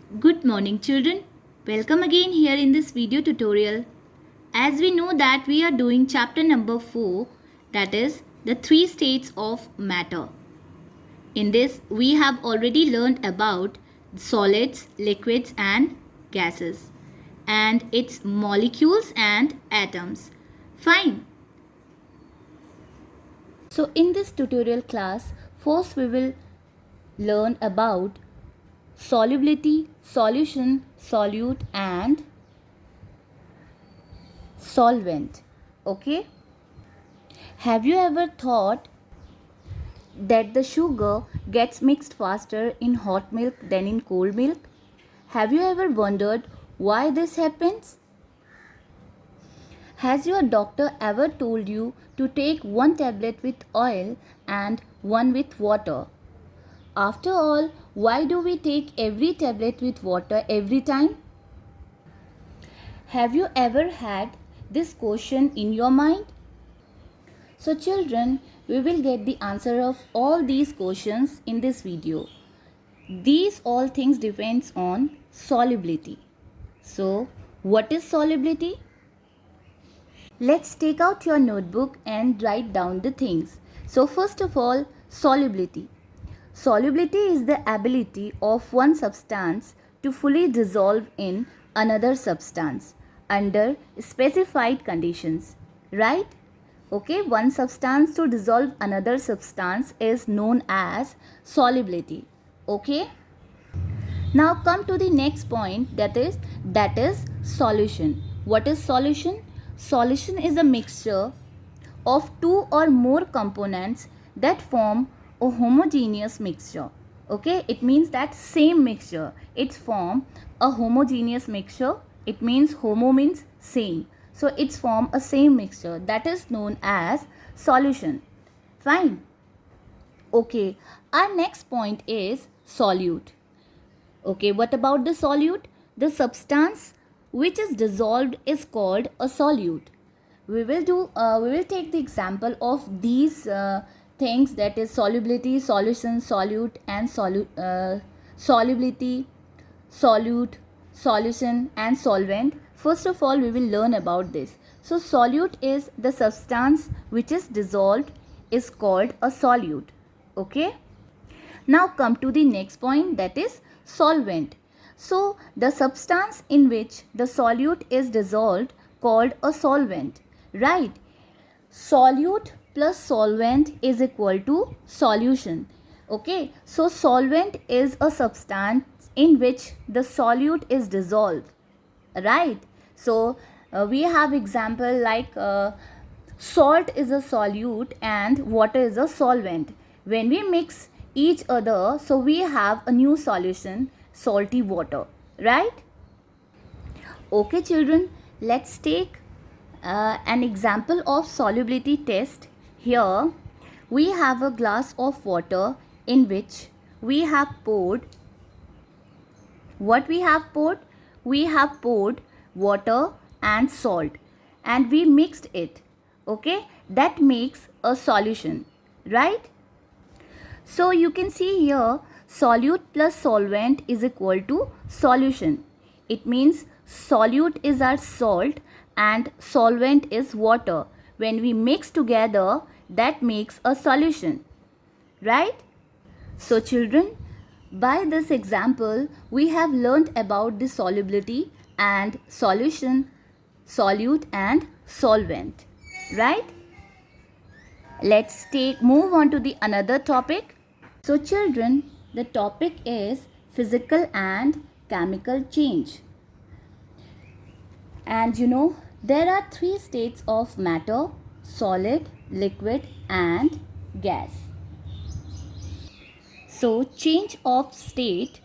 Good morning children. Welcome again here in this video tutorial. As we know that we are doing chapter number 4, that is the 3 states of matter. In this we have already learned about solids, liquids and gases and its molecules and atoms. Fine. So in this tutorial class, first we will learn about solubility, solution, solute and solvent. Okay? Have you ever thought that the sugar gets mixed faster in hot milk than in cold milk? Have you ever wondered why this happens? Has your doctor ever told you to take one tablet with oil and one with water? After all, why do we take every tablet with water every time? Have you ever had this question in your mind? So children, we will get the answer of all these questions in this video. These all things depends on solubility. So, what is solubility? Let's take out your notebook and write down the things. So first of all, solubility. Solubility is the ability of one substance to fully dissolve in another substance under specified conditions, right? Okay, one substance to dissolve another substance is known as solubility. Okay? Now come to the next point, that is solution. What is solution? Solution is a mixture of two or more components that form a homogeneous mixture. Okay, it means that same mixture, it's form a homogeneous mixture. It means homo means same, so it's form a same mixture, that is known as solution. Fine. Okay, our next point is solute. Okay, what about the solute? The substance which is dissolved is called a solute. We will take the example of these things, that is solubility, solution, solute and solubility, solute, solution and solvent. First of all, we will learn about this. So solute is the substance which is dissolved is called a solute. Okay? Now come to the next point, that is solvent. So the substance in which the solute is dissolved called a solvent, right? Solute plus solvent is equal to solution. Okay, so solvent is a substance in which the solute is dissolved, right? So we have example like salt is a solute and water is a solvent. When we mix each other, so we have a new solution, salty water, right? Okay children, let's take an example of solubility test. Here we have a glass of water in which we have poured, what we have poured? We have poured water and salt and we mixed it. Okay, that makes a solution, right? So you can see here solute plus solvent is equal to solution. It means solute is our salt and solvent is water. When we mix together, that makes a solution, right? So children, by this example, we have learnt about the solubility and solution, solute and solvent, right? Let's move on to the another topic. So children, the topic is physical and chemical change. And you know, there are 3 states of matter: solid, liquid and gas. So change of state,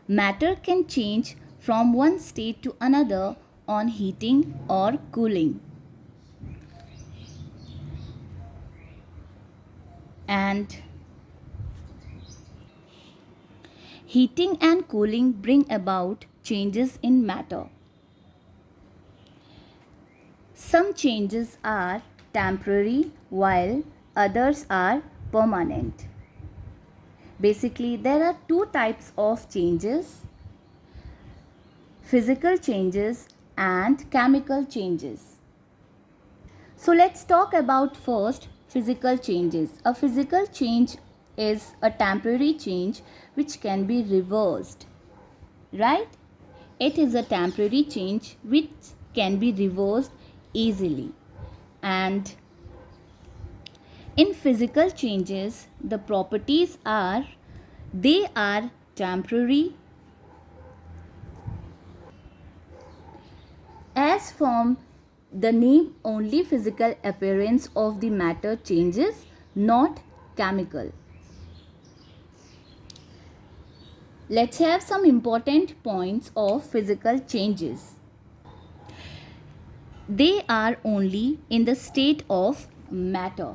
matter can change from one state to another on heating or cooling. And heating and cooling bring about changes in matter. Some changes are temporary while others are permanent. Basically, there are two types of changes: physical changes and chemical changes. So let's talk about first physical changes. A physical change is a temporary change which can be reversed, right? It is a temporary change which can be reversed easily. And in physical changes, the properties are, they are temporary. As from the name, only physical appearance of the matter changes, not chemical. Let's have some important points of physical changes. They are only in the state of matter.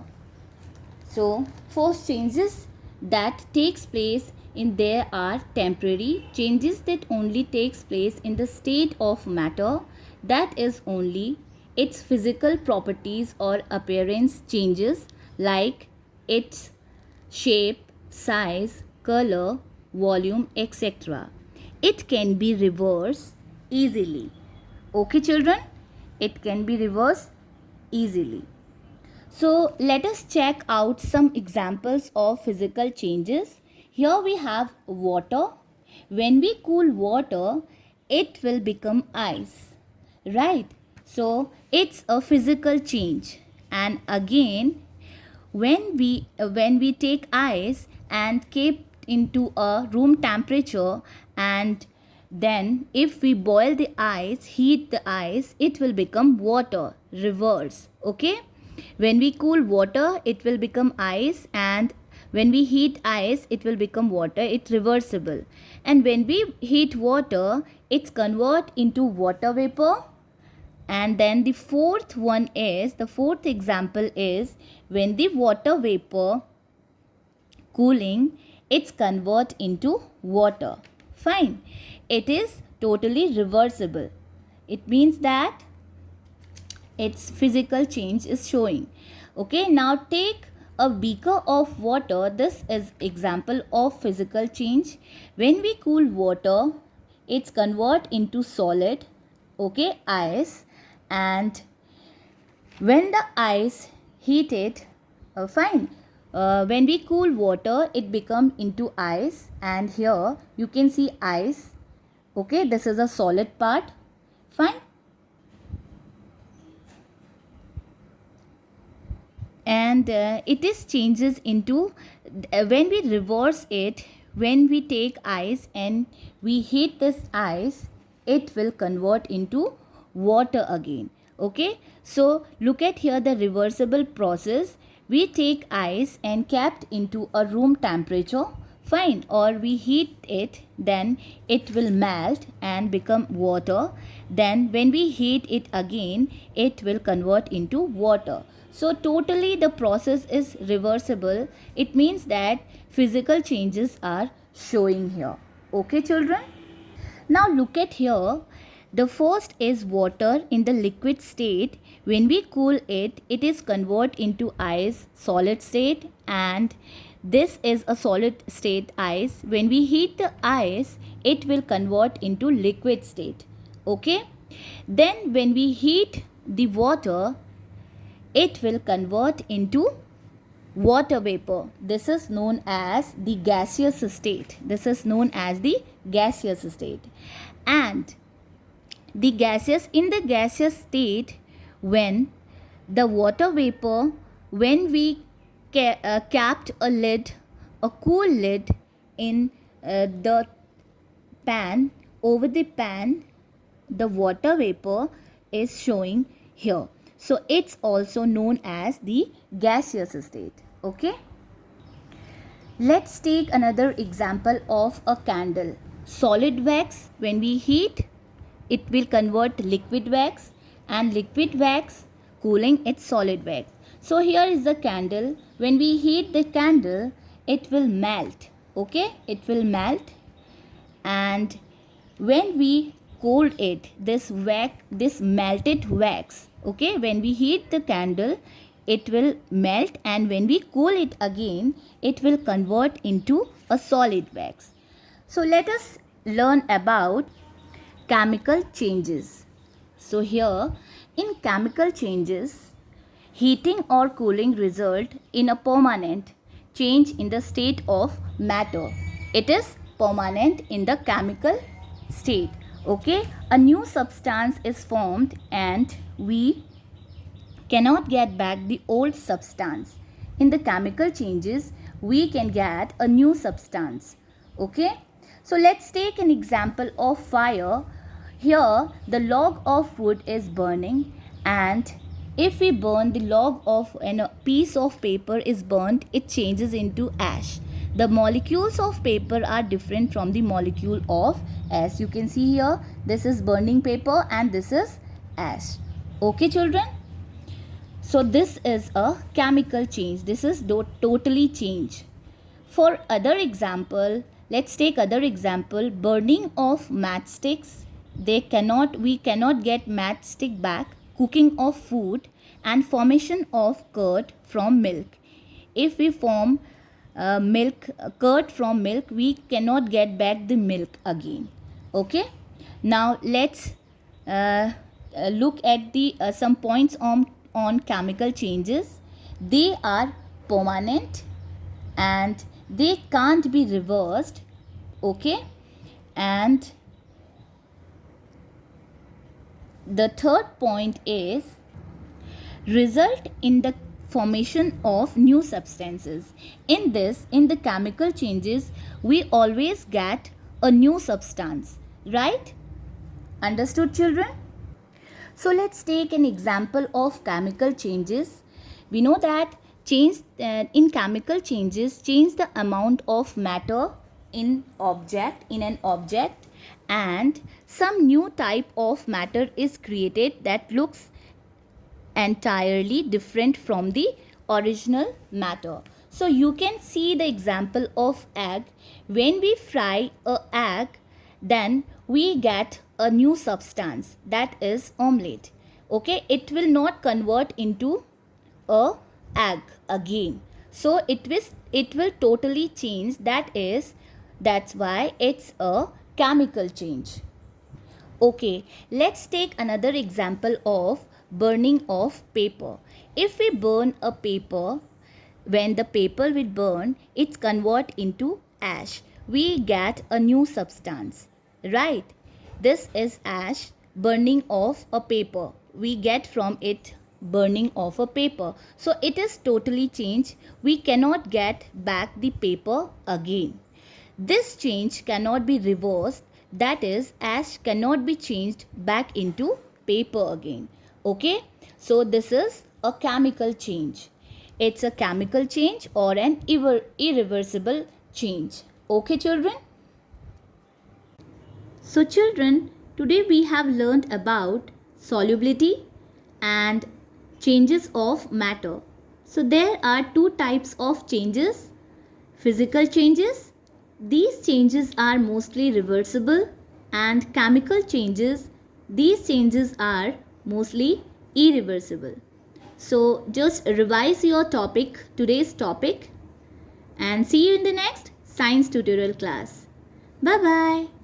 So, first changes that takes place in there are temporary. Changes that only takes place in the state of matter, that is only its physical properties or appearance changes, like its shape, size, color, volume, etc. It can be reversed easily. Okay, children? It can be reversed easily. So let us check out some examples of physical changes. Here we have water. When we cool water, it will become ice, right? So it's a physical change. And again, when we take ice and keep into a room temperature, and then if we boil the ice, heat the ice, it will become water, reverse. Okay, when we cool water, it will become ice, and when we heat ice, it will become water. It's reversible. And when we heat water, it's convert into water vapor. And then the fourth example is, when the water vapor cooling, it's convert into water. Fine. It is totally reversible. It means that its physical change is showing. Okay, now take a beaker of water. This is example of physical change. When we cool water, it's convert into solid, okay, ice. And when the ice heated, fine, when we cool water, it become into ice, and here you can see ice. Okay, this is a solid part. Fine. And it is changes into, when we reverse it, when we take ice and we heat this ice, it will convert into water again. Okay, so look at here the reversible process. We take ice and kept into a room temperature, fine, or we heat it, then it will melt and become water. Then when we heat it again, it will convert into water. So totally the process is reversible. It means that physical changes are showing here. Okay, children? Now look at here. The first is water in the liquid state. When we cool it, it is convert into ice, solid state, and this is a solid state ice. When we heat the ice, it will convert into liquid state. Okay? Then when we heat the water, it will convert into water vapor. This is known as the gaseous state. And the gaseous state, when the water vapor, when we capped a cool lid in the pan, over the pan, the water vapor is showing here. So it's also known as the gaseous state. Okay. Let's take another example of a candle. Solid wax, when we heat, it will convert liquid wax, and liquid wax cooling, it's solid wax. So here is the candle. When we heat the candle, it will melt. Okay, it will melt. And when we cold it, this melted wax, okay, when we heat the candle, it will melt, and when we cool it again, it will convert into a solid wax. So let us learn about chemical changes. So here in chemical changes, heating or cooling result in a permanent change in the state of matter. It is permanent in the chemical state. Okay, a new substance is formed and we cannot get back the old substance. In the chemical changes, we can get a new substance. Okay, so let's take an example of fire. Here the log of wood is burning, and if we burn the log of and a piece of paper is burnt, it changes into ash. The molecules of paper are different from the molecule of ash. You can see here, this is burning paper and this is ash. Okay children? So this is a chemical change. This is totally change. For other example, let's take other example, burning of matchsticks. We cannot get matchstick back. Cooking of food and formation of curd from milk. If we form curd from milk, we cannot get back the milk again. Okay. Now let's look at the some points on chemical changes. They are permanent and they can't be reversed. Okay. And the third point is result in the formation of new substances. In the chemical changes, we always get a new substance, right? Understood children? So let's take an example of chemical changes. We know that in chemical changes, change the amount of matter in an object, and some new type of matter is created that looks entirely different from the original matter. So you can see the example of egg. When we fry a egg, then we get a new substance, that is omelette. Okay, it will not convert into a egg again. So it will totally change. That's why it's a chemical change. Okay, let's take another example of burning of paper. If we burn a paper, when the paper will burn, it's convert into ash. We get a new substance, right? This is ash, burning of a paper. We get from it burning of a paper. So it is totally changed. We cannot get back the paper again. This change cannot be reversed. That is, ash cannot be changed back into paper again. Okay, so this is a chemical change. It's a chemical change or an irreversible change. Okay children? So children, today we have learned about solubility and changes of matter. So there are two types of changes. Physical changes. These changes are mostly reversible, and chemical changes. These changes are mostly irreversible. So just revise your topic, today's topic, and see you in the next science tutorial class. Bye bye.